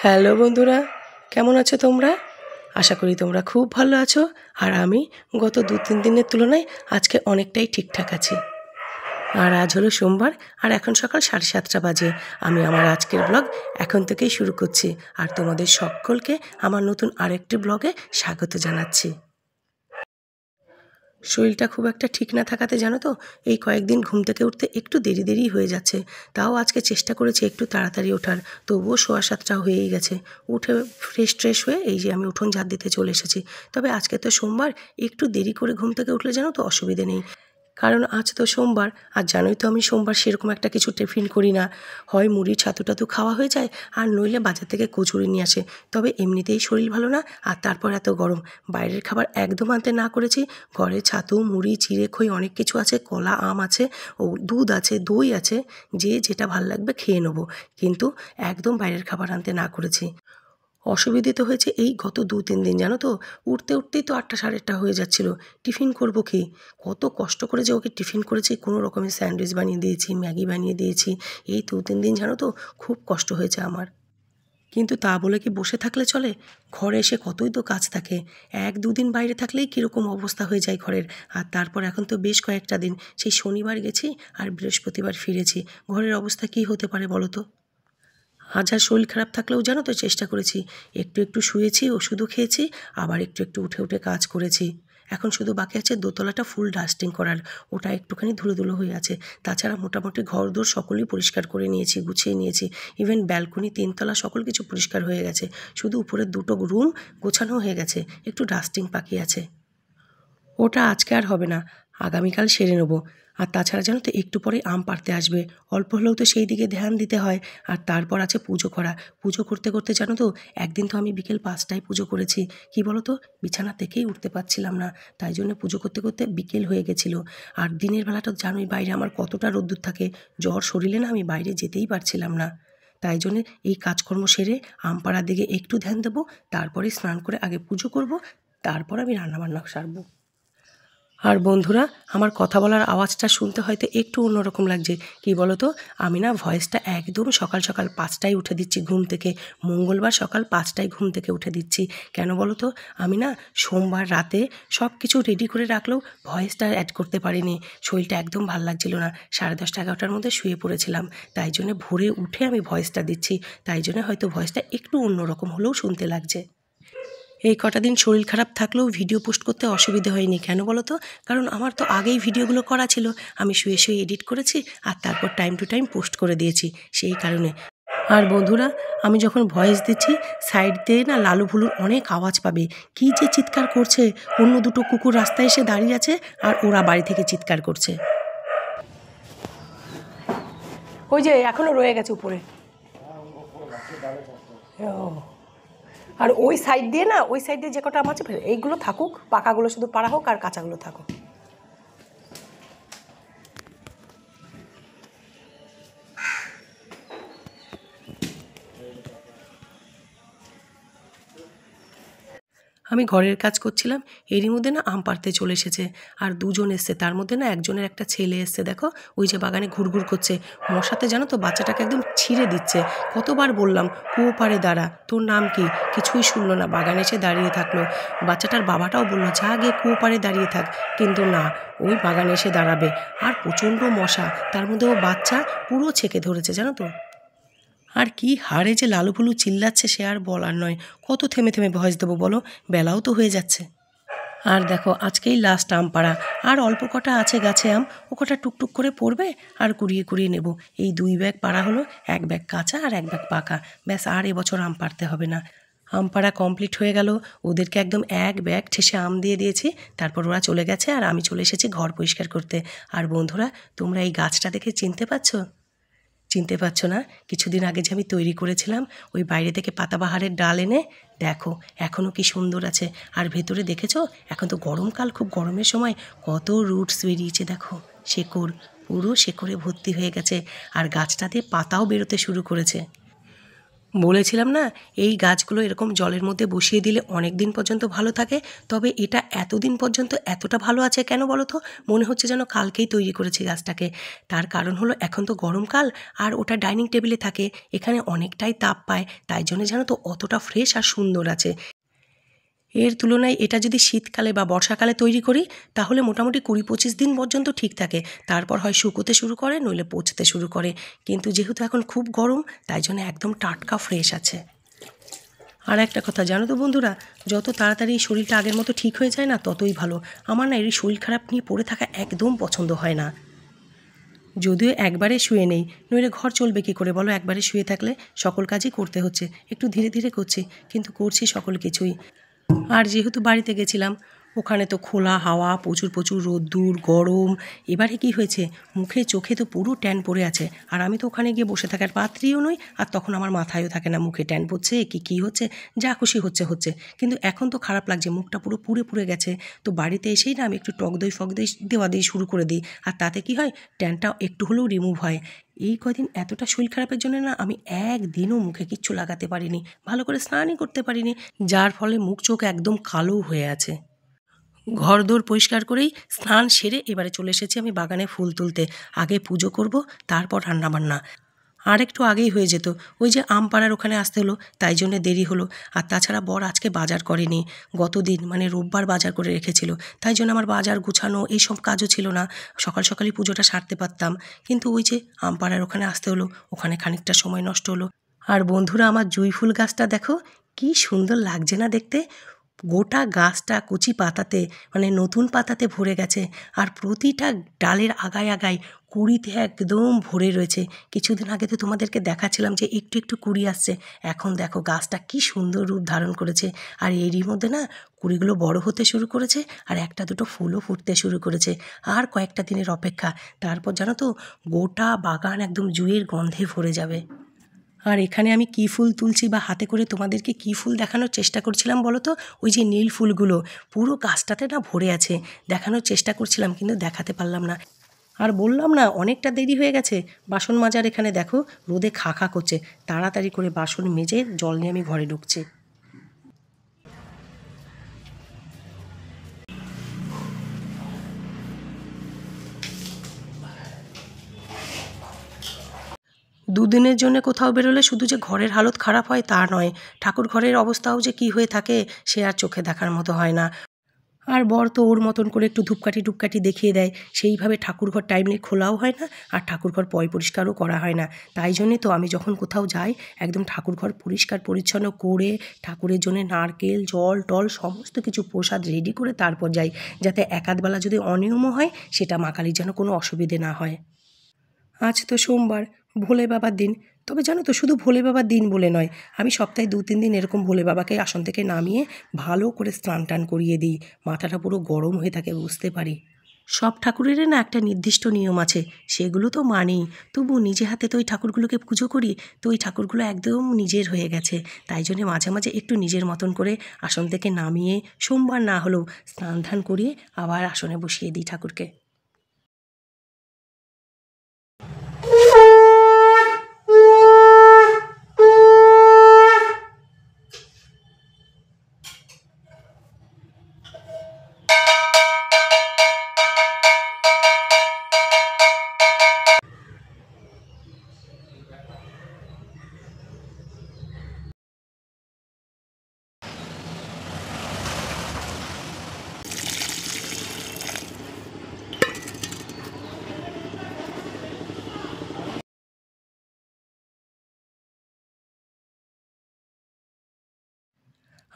Hello বন্ধুরা, কেমন আছো তোমরা? আশা করি তোমরা খুব ভালো আছো। আর আমি গত 2-3 দিনের তুলনায় আজকে অনেকটাই ঠিকঠাক আছি। আর আজ হলো সোমবার, আর এখন সকাল 7:30 বাজে। আমি আমার আজকের ব্লগ এখন থেকেই শুরু করছি, আর তোমাদের সকলকে আমার নতুন আরেকটি ব্লগে স্বাগত জানাচ্ছি। শরীরটা খুব একটা ঠিক না থাকাতে জানো তো, এই কয়েকদিন ঘুম থেকে উঠতে একটু দেরি হয়ে যাচ্ছে। তাও আজকে চেষ্টা করেছি একটু তাড়াতাড়ি ওঠার, তবুও 7:15 হয়েই গেছে। উঠে ফ্রেশ হয়ে এই যে আমি উঠোন ঝাড় দিতে চলে এসেছি। তবে আজকে তো সোমবার, একটু দেরি করে ঘুম থেকে উঠলে জানো তো অসুবিধে নেই, কারণ আজ তো সোমবার। আর জানোই তো আমি সোমবার সেরকম একটা কিছু টিফিন করি না, হয় মুড়ি ছাতু টাতু খাওয়া হয়ে যায়, আর নইলে বাজার থেকে কচুরি নিয়ে আসে। তবে এমনিতেই শরীর ভালো না, আর তারপর এত গরম, বাইরের খাবার একদম আনতে না করেছি। ঘরে ছাতু মুড়ি চিড়ে খই অনেক কিছু আছে, কলা আম আছে, ও দুধ আছে, দই আছে, যে যেটা ভাল লাগবে খেয়ে নেবো, কিন্তু একদম বাইরের খাবার আনতে না করেছি। অসুবিধে তো হয়েছে এই গত 2-3 দিন, জানো তো, উঠতেই তো 8টা 8:30 হয়ে যাচ্ছিলো। টিফিন করবো কি? কত কষ্ট করে যে ওকে টিফিন করেছি, কোনো রকমের স্যান্ডউইচ বানিয়ে দিয়েছি, ম্যাগি বানিয়ে দিয়েছি। এই 2-3 দিন জানো তো খুব কষ্ট হয়েছে আমার। কিন্তু তা বলে কি বসে থাকলে চলে? ঘরে এসে কতই তো কাজ থাকে। 1-2 দিন বাইরে থাকলেই কীরকম অবস্থা হয়ে যায় ঘরের। আর তারপর এখন তো বেশ কয়েকটা দিন, সেই শনিবার গেছি আর বৃহস্পতিবার ফিরেছি। ঘরের অবস্থা কী হতে পারে বলো তো? আজ আর শরীর খারাপ থাকলেও জানো তো চেষ্টা করেছি, একটু শুয়েছি, ওষুধও খেয়েছি, আবার একটু উঠে কাজ করেছি। এখন শুধু বাকি আছে দোতলাটা ফুল ডাস্টিং করার, ওটা একটুখানি ধুলো হয়ে আছে। তাছাড়া মোটামুটি ঘরদোর সকলেই পরিষ্কার করে নিয়েছি, গুছিয়ে নিয়েছি। ইভেন ব্যালকনি 3তলা সকল কিছু পরিষ্কার হয়ে গেছে। শুধু উপরের 2টো রুম গোছানো হয়ে গেছে, একটু ডাস্টিং বাকি আছে। ওটা আজকে আর হবে না, আগামীকাল সেরে নেবো। আর তাছাড়া জানো তো একটু পরে আম পাড়তে আসবে, অল্প হলেও তো সেই দিকে ধ্যান দিতে হয়। আর তারপর আছে পুজো করা। পুজো করতে জানো তো, একদিন তো আমি বিকেল 5টায় পুজো করেছি। কি বলো তো, বিছানা থেকেই উঠতে পারছিলাম না, তাই জন্য পুজো করতে বিকেল হয়ে গেছিলো। আর দিনের বেলাটা জানোই বাইরে আমার কতটা রোদ্দুর থাকে, জ্বর শরীরে না আমি বাইরে যেতেই পারছিলাম না। তাই জন্যে এই কাজকর্ম সেরে আম পাড়ার দিকে একটু ধ্যান দেবো, তারপরে স্নান করে আগে পুজো করব, তারপর আমি রান্নাবান্না সারবো। আর বন্ধুরা, আমার কথা বলার আওয়াজটা শুনতে হয়তো একটু অন্যরকম লাগছে। কি বলো তো, আমি না ভয়েসটা একদম সকাল 5টায় উঠে দিচ্ছি ঘুম থেকে। মঙ্গলবার সকাল 5টায় ঘুম থেকে উঠে দিচ্ছি। কেন বলো তো, আমি না সোমবার রাতে সব কিছু রেডি করে রাখলেও ভয়েসটা অ্যাড করতে পারিনি। শরীরটা একদম ভাল লাগছিল না, 10:30 11টার মধ্যে শুয়ে পড়েছিলাম। তাই জন্যে ভোরে উঠে আমি ভয়েসটা দিচ্ছি। তাই জন্য হয়তো ভয়েসটা একটু অন্যরকম হলেও শুনতে লাগছে। এই কটা দিন শরীর খারাপ থাকলেও ভিডিও পোস্ট করতে অসুবিধে হয়নি। কেন বলো তো, কারণ আমার তো আগেই ভিডিওগুলো করা ছিল, আমি শুয়ে এডিট করেছি, আর তারপর টাইম টু টাইম পোস্ট করে দিয়েছি, সেই কারণে। আর বন্ধুরা, আমি যখন ভয়েস দিচ্ছি সাইড দিয়ে না লালু ভুলুর অনেক আওয়াজ পাবে। কি যে চিৎকার করছে, অন্য 2টো কুকুর রাস্তায় এসে দাঁড়িয়ে আছে, আর ওরা বাড়ি থেকে চিৎকার করছে। ওই যে এখনো রয়ে গেছে উপরে। আর ওই সাইড দিয়ে যে কটা আম আছে এইগুলো থাকুক, পাকাগুলো শুধু পাড়া হোক আর কাঁচাগুলো থাকুক। আমি ঘরের কাজ করছিলাম, এরই মধ্যে না আম পাড়তে চলে এসেছে। আর 2জন এসছে, তার মধ্যে না একজনের একটা ছেলে এসছে, দেখো ওই যে বাগানে ঘুরঘুর করছে। মশাতে জানো তো বাচ্চাটাকে একদম ছিঁড়ে দিচ্ছে। কতবার বললাম কুয়োপাড়ে দাঁড়া, তোর নাম কি, কিছুই শুনলো না, বাগানে এসে দাঁড়িয়ে থাকলো। বাচ্চাটার বাবাটাও বললো যা গিয়ে কুয়োপাড়ে দাঁড়িয়ে থাক, কিন্তু না, ওই বাগানে এসে দাঁড়াবে। আর প্রচণ্ড মশা, তার মধ্যে ও বাচ্চা পুরো ছেকে ধরেছে জানো তো। আর কি হারে যে লালু ভুলু চিল্লাচ্ছে সে আর বলার নয়। কত থেমে ভয়েস দেবো বলো, বেলাও তো হয়ে যাচ্ছে। আর দেখো আজকেই লাস্ট আম পাড়া, আর অল্প কটা আছে গাছে আম, ও কটা টুকটুক করে পড়বে আর কুড়িয়ে নেব। এই 2 ব্যাগ পাড়া হলো, 1 ব্যাগ কাঁচা আর 1 ব্যাগ পাকা, ব্যাস আর এবছর আম পাড়তে হবে না। আম পাড়া কমপ্লিট হয়ে গেল, ওদেরকে একদম 1 ব্যাগ ঠেসে আম দিয়ে দিয়েছি, তারপর ওরা চলে গেছে আর আমি চলে এসেছি ঘর পরিষ্কার করতে। আর বন্ধুরা, তোমরা এই গাছটা দেখে চিনতে পারছো না? কিছুদিন আগে যে আমি তৈরি করেছিলাম ওই বাইরে থেকে পাতাবাহারের ডাল এনে, দেখো এখনও কি সুন্দর আছে। আর ভেতরে দেখেছো, এখন তো গরমকাল, খুব গরমের সময় কত রুটস বেরিয়েছে, দেখো শেকড়, পুরো শেকড়ে ভর্তি হয়ে গেছে। আর গাছটাতে পাতাও বেরোতে শুরু করেছে। বলেছিলাম না, এই গাছগুলো এরকম জলের মধ্যে বসিয়ে দিলে অনেক দিন পর্যন্ত ভালো থাকে। তবে এটা এতদিন পর্যন্ত এতটা ভালো আছে কেন বলো তো? মনে হচ্ছে যেন কালকেই তৈরি করেছি গাছটাকে। তার কারণ হলো এখন তো গরমকাল, আর ওটা ডাইনিং টেবিলে থাকে, এখানে অনেকটাই তাপ পায়, তাই জন্য জানো তো অতটা ফ্রেশ আর সুন্দর আছে। এর তুলনায় এটা যদি শীতকালে বা বর্ষাকালে তৈরি করি তাহলে মোটামুটি 20-25 দিন পর্যন্ত ঠিক থাকে, তারপর হয় শুকোতে শুরু করে নইলে পচতে শুরু করে। কিন্তু যেহেতু এখন খুব গরম, তাই জন্য একদম টাটকা ফ্রেশ আছে। আর একটা কথা জানো তো বন্ধুরা, যত তাড়াতাড়ি শরীরটা আগের মতো ঠিক হয়ে যায় না ততই ভালো। আমার না এই শরীর খারাপ নিয়ে পড়ে থাকা একদম পছন্দ হয় না। যদিও একবারে শুয়ে নেই, নইলে ঘর চলবে কী করে বলো? একবারে শুয়ে থাকলে সকল কাজই করতে হচ্ছে, একটু ধীরে ধীরে করছি কিন্তু করছি সকল কিছুই। আর যেহেতু বাড়িতে গেছিলাম, ওখানে তো খোলা হাওয়া, প্রচুর প্রচুর রোদ্দুর, গরম। এবারে কি হয়েছে, মুখে চোখে তো পুরো ট্যান পড়ে আছে, আর আমি তো ওখানে গিয়ে বসে থাকার পাত্রীও নই, আর তখন আমার মাথায়ও থাকে না মুখে ট্যান পড়ছে কি হচ্ছে, যা খুশি হচ্ছে হচ্ছে। কিন্তু এখন তো খারাপ লাগছে, মুখটা পুরো পুড়ে পুড়ে গেছে। তো বাড়িতে এসেই না আমি একটু টক দই ফক দই দেওয়া দিয়ে শুরু করে দিই, আর তাতে কি হয়, ট্যানটা একটু হলেও রিমুভ হয়। এই কদিন এতটা শরীর খারাপের জন্য না আমি একদিনও মুখে কিচ্ছু লাগাতে পারিনি, ভালো করে স্নানই করতে পারিনি, যার ফলে মুখ চোখ একদম কালো হয়ে আছে। ঘরদোর পরিষ্কার করেই স্নান সেরে এবারে চলে এসেছি আমি বাগানে ফুল তুলতে। আগে পুজো করব, তারপর রান্নাবান্না। আর একটু আগেই হয়ে যেত, ওই যে আম পাড়ার ওখানে আসতে হলো, তাই জন্য দেরি হলো। আর তাছাড়া বর আজকে বাজার করেনি, গতদিন মানে রোববার বাজার করে রেখেছিল, তাই জন্য আমার বাজার গুছানো এইসব কাজও ছিল না, সকাল সকালই পুজোটা সারতে পারতাম। কিন্তু ওই যে আম পাড়ার ওখানে আসতে হলো, ওখানে খানিকটা সময় নষ্ট হলো। আর বন্ধুরা, আমার জুঁই ফুল গাছটা দেখো কি সুন্দর লাগছে না দেখতে? গোটা গাছটা কচি পাতাতে মানে নতুন পাতাতে ভরে গেছে, আর প্রতিটা ডালের আগায় আগায় কুঁড়িতে একদম ভরে রয়েছে। কিছুদিন আগে তো তোমাদেরকে দেখাচ্ছিলাম যে একটু একটু কুঁড়ি আসছে, এখন দেখো গাছটা কি সুন্দর রূপ ধারণ করেছে। আর এরই মধ্যে না কুঁড়িগুলো বড় হতে শুরু করেছে, আর একটা দুটো ফুলও ফুটতে শুরু করেছে। আর কয়েকটা দিনের অপেক্ষা, তারপর জানো তো গোটা বাগান একদম জুঁইয়ের গন্ধে ভরে যাবে। আর এখানে আমি কী ফুল তুলছি বা হাতে করে তোমাদেরকে কী ফুল দেখানোর চেষ্টা করছিলাম বলো তো? ওই যে নীল ফুলগুলো পুরো গাছটাতে না ভরে আছে, দেখানোর চেষ্টা করছিলাম কিন্তু দেখাতে পারলাম না। আর বললাম না অনেকটা দেরি হয়ে গেছে, বাসন মাজার এখানে দেখো রোদে খা খা করছে, তাড়াতাড়ি করে বাসন মেজে জল নিয়ে আমি ঘরে ঢুকছি। দুদিনের জন্য কোথাও বেরোলে শুধু যে ঘরের হালত খারাপ হয় তা নয়, ঠাকুর ঘরের অবস্থাও যে কী হয়ে থাকে সে আর চোখে দেখার মতো হয় না। আর বর তো ওর মতন করে একটু ধূপকাঠি টুপকাঠি দেখিয়ে দেয়, সেইভাবে ঠাকুরঘর টাইমলি খোলাও হয় না, আর ঠাকুরঘর পরিষ্কারও করা হয় না। তাই জন্যে তো আমি যখন কোথাও যাই একদম ঠাকুরঘর পরিষ্কার পরিচ্ছন্ন করে ঠাকুরের জন্য নারকেল জল টল সমস্ত কিছু প্রসাদ রেডি করে তারপর যাই, যাতে একাধবেলা যদি অনিয়মও হয় সেটা মা কালীর যেন কোনো অসুবিধে না হয়। আজ তো সোমবার, ভোলে বাবার দিন। তবে জানো তো শুধু ভোলে বাবার দিন বলে নয়, আমি সপ্তাহে 2-3 দিন এরকম ভোলে বাবাকে আসন থেকে নামিয়ে ভালো করে স্নান টান করিয়ে দিই, মাথাটা পুরো গরম হয়ে থাকে বুঝতে পারি। সব ঠাকুরেরই না একটা নির্দিষ্ট নিয়ম আছে, সেগুলো তো মানেই, তবু নিজে হাতে তো ওই ঠাকুরগুলোকে পুজো করি, তো ওই ঠাকুরগুলো একদম নিজের হয়ে গেছে। তাই জন্যে মাঝে মাঝে একটু নিজের মতন করে আসন থেকে নামিয়ে সোমবার না হলেও স্নান ধান করিয়ে আবার আসনে বসিয়ে দিই ঠাকুরকে।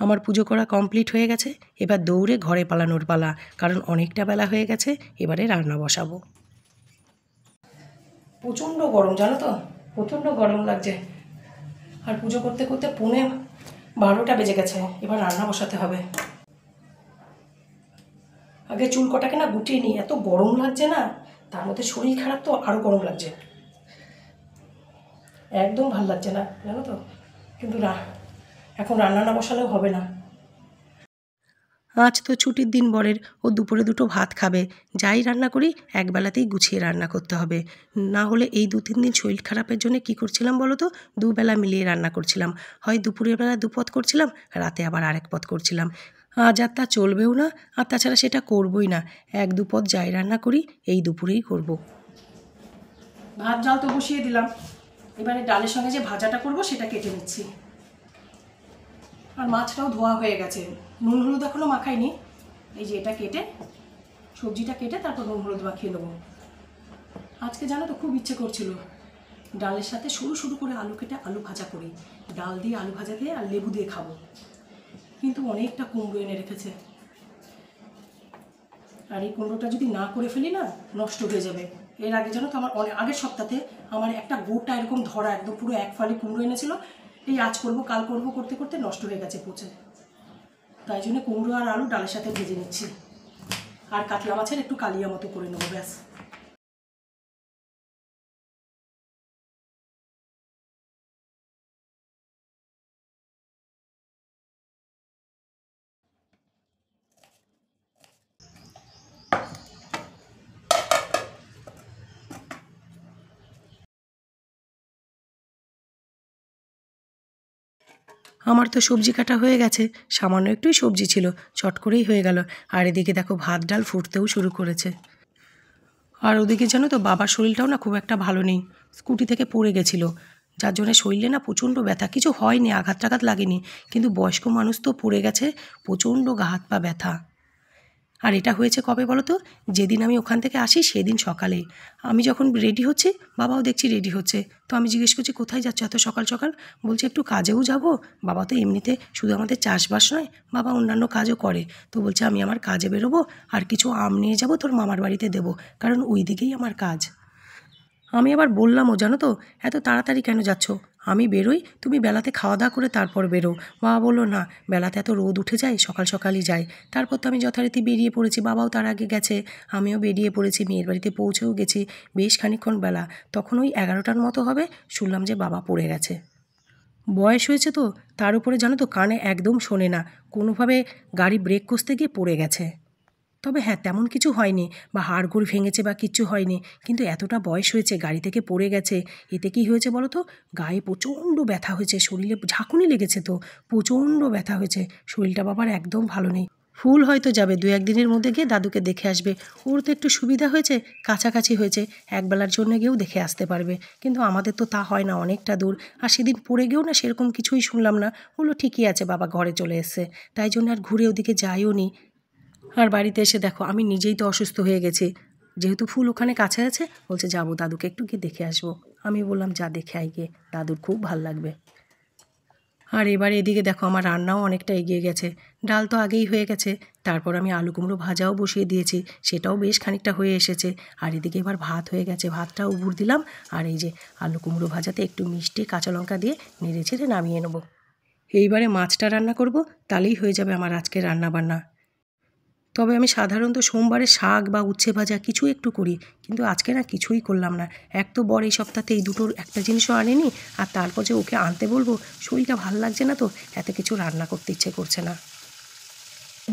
আমার পুজো করা কমপ্লিট হয়ে গেছে, এবার দৌড়ে ঘরে পালানোর পালা, কারণ অনেকটা বেলা হয়ে গেছে, এবারে রান্না বসাবো। প্রচণ্ড গরম জানো তো, প্রচণ্ড গরম লাগছে। আর পুজো করতে করতে 11:30 বেজে গেছে, এবার রান্না বসাতে হবে। আগে চুল কটাকে না গুটিয়ে নিই, এত গরম লাগছে না, তার মধ্যে শরীর খারাপ তো আরও গরম লাগছে, একদম ভাল লাগছে না জানো তো। কিন্তু এখন রান্না না বসালেও হবে না। আজ তো ছুটির দিন বরের, ও দুপুরে দুটো ভাত খাবে। যাই রান্না করি একবেলাতেই গুছিয়ে রান্না করতে হবে, না হলে এই 2-3 দিন শরীর খারাপের জন্য কি করছিলাম বলো তো, দুবেলা মিলিয়ে রান্না করছিলাম। হয় দুপুরের বেলা দুপদ করছিলাম, রাতে আবার আরেক পদ করছিলাম। আজ আর তা চলবেও না, আর তাছাড়া সেটা করবই না। 1-2 পদ যাই রান্না করি এই দুপুরেই করব। ভাত জাল তো বসিয়ে দিলাম, এবারে ডালের সঙ্গে যে ভাজাটা করব সেটা কেটে নিচ্ছি। আর মাছটাও ধোয়া হয়ে গেছে, নুন হলুদ এখনও মাখাইনি। এই যে এটা কেটে, সবজিটা কেটে তারপর নুন হলুদ মাখিয়ে নেবো। আজকে জানো তো খুব ইচ্ছে করছিল ডালের সাথে সরু সরু করে আলু কেটে আলু ভাজা করি, ডাল দিয়ে আলু ভাজা দিয়ে আর লেবু দিয়ে খাবো। কিন্তু অনেকটা কুমড়ো এনে রেখেছে, আর এই কুমড়োটা যদি না করে ফেলি না নষ্ট হয়ে যাবে। এর আগে জানো তো আমার অনেক আগের সপ্তাহে আমার একটা গোটা এরকম ধরা একদম পুরো 1 ফালি কুমড়ো এনেছিল। এই আজ করব কাল করব করতে করতে নষ্ট হয়ে গেছে পচে। তাই জন্য কুমড়ো আর আলু ডালের সাথে ভেজে নিচ্ছি, আর কাতলা মাছের একটু কালিয়া মতো করে নেবো, ব্যাস। আমার তো সবজি কাটা হয়ে গেছে, সামান্য একটুই সবজি ছিল, চট করেই হয়ে গেল। আর এদিকে দেখো ভাত ডাল ফুটতেও শুরু করেছে। আর ওদিকে জানো তো বাবার শরীরটাও না খুব একটা ভালো নেই, স্কুটি থেকে পড়ে গেছিলো, যার জন্য শরীরে না প্রচণ্ড ব্যথা। কিছু হয়নি, আঘাত টাঘাত লাগেনি, কিন্তু বয়স্ক মানুষ তো পড়ে গেছে, প্রচণ্ড গা হাত পা ব্যথা। আর এটা হয়েছে কবে বলো তো, যেদিন আমি ওখান থেকে আসি সেদিন সকালে। আমি যখন রেডি হচ্ছি, বাবাও দেখছি রেডি হচ্ছে, তো আমি জিজ্ঞেস করছি কোথায় যাচ্ছ এত সকাল সকাল? বলছে একটু কাজেও যাব। বাবা তো এমনিতে শুধু আমাদের চাষবাস নয়, বাবা অন্যান্য কাজও করে। তো বলছে আমি আমার কাজে বেরোবো, আর কিছু আম নিয়ে যাব তোর মামার বাড়িতে দেবো, কারণ ওই দিকেই আমার কাজ। আমি আবার বললামও জানো তো, এত তাড়াতাড়ি কেন যাচ্ছ? আমি বেরোই, তুমি বেলাতে খাওয়া দাওয়া করে তারপর বেরো। বাবা বললো না, বেলাতে এত রোদ উঠে যায়, সকাল সকালই যাই। তারপর তো আমি যথারীতি বেরিয়ে পড়েছি, বাবাও তার আগে গেছে, আমিও বেরিয়ে পড়েছি, মেয়ের বাড়িতে পৌঁছেও গেছি। বেশ খানিকক্ষণ বেলা, তখন ওই 11টার মতো হবে, শুনলাম যে বাবা পড়ে গেছে। বয়স হয়েছে তো, তার উপরে জানো তো কানে একদম শোনে না, কোনোভাবে গাড়ি ব্রেক কষতে গিয়ে পড়ে গেছে। তবে হ্যাঁ, তেমন কিছু হয়নি, বা হাড়গোড় ভেঙেছে বা কিচ্ছু হয়নি, কিন্তু এতটা বয়স হয়েছে গাড়ি থেকে পড়ে গেছে। এতে কি হয়েছে বলো তো, গায়ে প্রচণ্ড ব্যথা হয়েছে, শরীরে ঝাঁকুনি লেগেছে, তো প্রচণ্ড ব্যথা হয়েছে। শরীরটা বাবার একদম ভালো নেই। ফুল হয়তো যাবে 2-1 দিনের মধ্যে গিয়ে দাদুকে দেখে আসবে। ওর তো একটু সুবিধা হয়েছে, কাছাকাছি হয়েছে, একবেলার জন্য গিয়েও দেখে আসতে পারবে। কিন্তু আমাদের তো তা হয় না, অনেকটা দূর। আর সেদিন পড়ে গিয়েও না সেরকম কিছুই শুনলাম না, বললো ঠিকই আছে, বাবা ঘরে চলে এসছে। তাই জন্য আর ঘুরে ওদিকে যাইও নি। আর বাড়িতে এসে দেখো আমি নিজেই তো অসুস্থ হয়ে গেছি, যেহেতু ফুল ওখানে কাছে আছে, বলছে যাবো দাদুকে একটু গিয়ে দেখে আসবো। আমি বললাম যা, দেখে আই গিয়ে, দাদুর খুব ভাল লাগবে। আর এবারে এদিকে দেখো আমার রান্নাও অনেকটা এগিয়ে গেছে, ডাল তো আগেই হয়ে গেছে, তারপর আমি আলু কুমড়ো ভাজাও বসিয়ে দিয়েছি, সেটাও বেশ খানিকটা হয়ে এসেছে। আর এদিকে এবার ভাত হয়ে গেছে, ভাতটাও উবুর দিলাম। আর এই যে আলু কুমড়ো ভাজাতে একটু মিষ্টি কাঁচা লঙ্কা দিয়ে নেড়ে ছেড়ে নামিয়ে নেবো। এইবারে মাছটা রান্না করব, তাহলেই হয়ে যাবে আমার আজকের রান্না বান্না। তবে আমি সাধারণত সোমবারে শাক বা উচ্ছে ভাজা কিছু একটু করি, কিন্তু আজকে না কিছুই করলাম না। এক তো বর এই সপ্তাহতে এই দুটোর একটা জিনিসও আনেনি, আর তারপর যে ওকে আনতে বলবো, শরীরটা ভাল লাগছে না, তো এত কিছু রান্না করতে ইচ্ছে করছে না।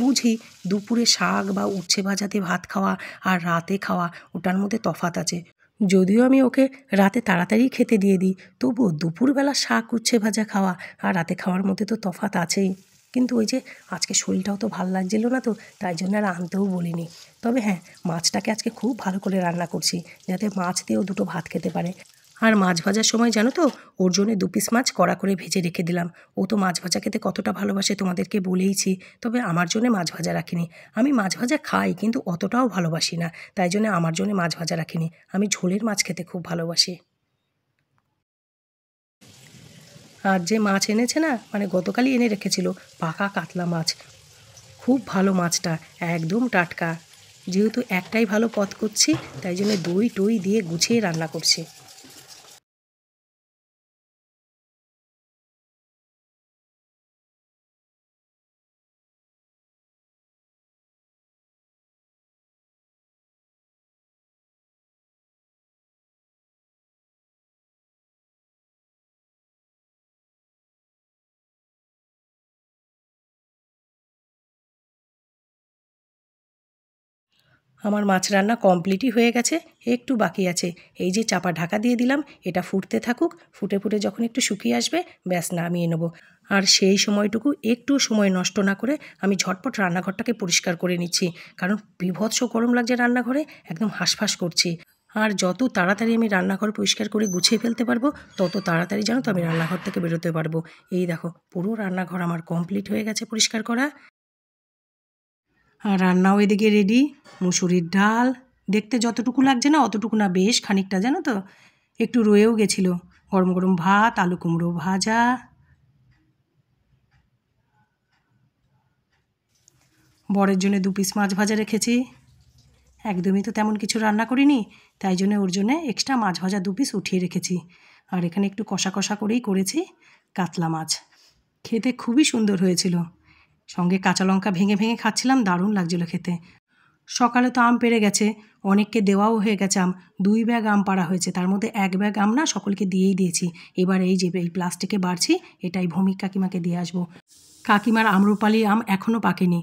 বুঝি দুপুরে শাক বা উচ্ছে ভাজাতে ভাত খাওয়া আর রাতে খাওয়া, ওটার মধ্যে তফাৎ আছে। যদিও আমি ওকে রাতে তাড়াতাড়ি খেতে দিয়ে দিই, তবুও দুপুরবেলা শাক উচ্ছে ভাজা খাওয়া আর রাতে খাওয়ার মধ্যে তো তফাৎ আছেই। কিন্তু ওই যে আজকে শরীরটাও তো ভাল লাগছিল না, তো তাই জন্য আর আনতেও বলিনি। তবে হ্যাঁ, মাছটাকে আজকে খুব ভালো করে রান্না করছি, যাতে মাছ দিয়েও দুটো ভাত খেতে পারে। আর মাছ ভাজার সময় জানো তো, ওর জন্যে 2 পিস মাছ কড়া করে ভেজে রেখে দিলাম। ও তো মাছ ভাজা খেতে কতটা ভালোবাসে তোমাদেরকে বলেইছি। তবে আমার জন্যে মাছ ভাজা রাখিনি। আমি মাছ ভাজা খাই, কিন্তু অতটাও ভালোবাসি না, তাই জন্য আমার জন্যে মাছ ভাজা রাখিনি। আমি ঝোলের মাছ খেতে খুব ভালোবাসি। আর যে মাছ এনেছে না, মানে গতকালই এনে রেখেছিল, পাকা কাতলা মাছ, খুব ভালো মাছটা, একদম টাটকা। যেহেতু একটাই ভালো পদ করছি, তাই জন্য দই টই দিয়ে গুছিয়ে রান্না করছি। আমার মাছ রান্না কমপ্লিটই হয়ে গেছে, একটু বাকি আছে। এই যে চাপা ঢাকা দিয়ে দিলাম, এটা ফুটতে থাকুক। ফুটে ফুটে যখন একটু শুকিয়ে আসবে, ব্যাস নামিয়ে নেব। আর সেই সময়টুকু একটু সময় নষ্ট না করে আমি ঝটপট রান্নাঘরটাকে পরিষ্কার করে নিচ্ছি, কারণ বীভৎস গরম লাগছে রান্নাঘরে, একদম হাঁসফাঁস করছি। আর যত তাড়াতাড়ি আমি রান্নাঘর পরিষ্কার করে গুছিয়ে ফেলতে পারবো, তত তাড়াতাড়ি জানো তো আমি রান্নাঘর থেকে বেরোতে পারবো। এই দেখো, পুরো রান্নাঘর আমার কমপ্লিট হয়ে গেছে পরিষ্কার করা। আর রান্নাও এদিকে রেডি। মুসুরির ডাল দেখতে যতটুকু লাগছে না অতটুকু না, বেশ খানিকটা জানো তো, একটু রয়েও গেছিলো। গরম গরম ভাত, আলু কুমড়ো ভাজা, বরের জন্য 2 পিস মাছ ভাজা রেখেছি। একদমই তো তেমন কিছু রান্না করিনি, তাই জন্য ওর জন্য এক্সট্রা মাছ ভাজা 2 পিস উঠিয়ে রেখেছি। আর এখানে একটু কষা কষা করেই করেছি কাতলা মাছ। খেতে খুবই সুন্দর হয়েছিল, সঙ্গে কাঁচা লঙ্কা ভেঙে ভেঙে খাচ্ছিলাম, দারুণ লাগছিল খেতে। সকালে তো আম পেড়ে গেছে, অনেককে দেওয়াও হয়ে গেছে আম। 2 ব্যাগ আম পাড়া হয়েছে, তার মধ্যে 1 ব্যাগ আম না সকলকে দিয়েই দিয়েছি। এবার এই যে এই প্লাস্টিকে বাড়ছি, এটাই ভৌমিক কাকিমাকে দিয়ে আসবো। কাকিমার আম্রপালি আম এখনও পাকেনি,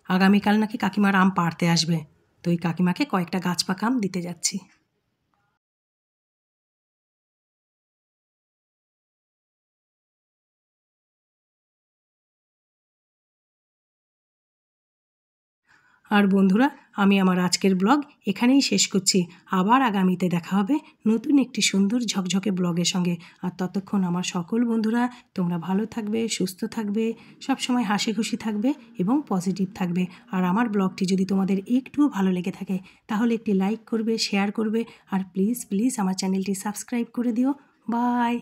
আগামীকাল নাকি কাকিমার আম পাড়তে আসবে, তো ওই কাকিমাকে কয়েকটা গাছ পাকা আম দিতে যাচ্ছি। আর বন্ধুরা, আমি আমার আজকের ব্লগ এখানেই শেষ করছি। আবার আগামীতে দেখা হবে নতুন একটি সুন্দর ঝকঝকে ব্লগের সঙ্গে। আর ততক্ষণ আমার সকল বন্ধুরা তোমরা ভালো থাকবে, সুস্থ থাকবে, সবসময় হাসি খুশি থাকবে এবং পজিটিভ থাকবে। আর আমার ব্লগটি যদি তোমাদের একটুও ভালো লেগে থাকে, তাহলে একটি লাইক করবে, শেয়ার করবে, আর প্লিজ প্লিজ আমার চ্যানেলটি সাবস্ক্রাইব করে দিও। বাই।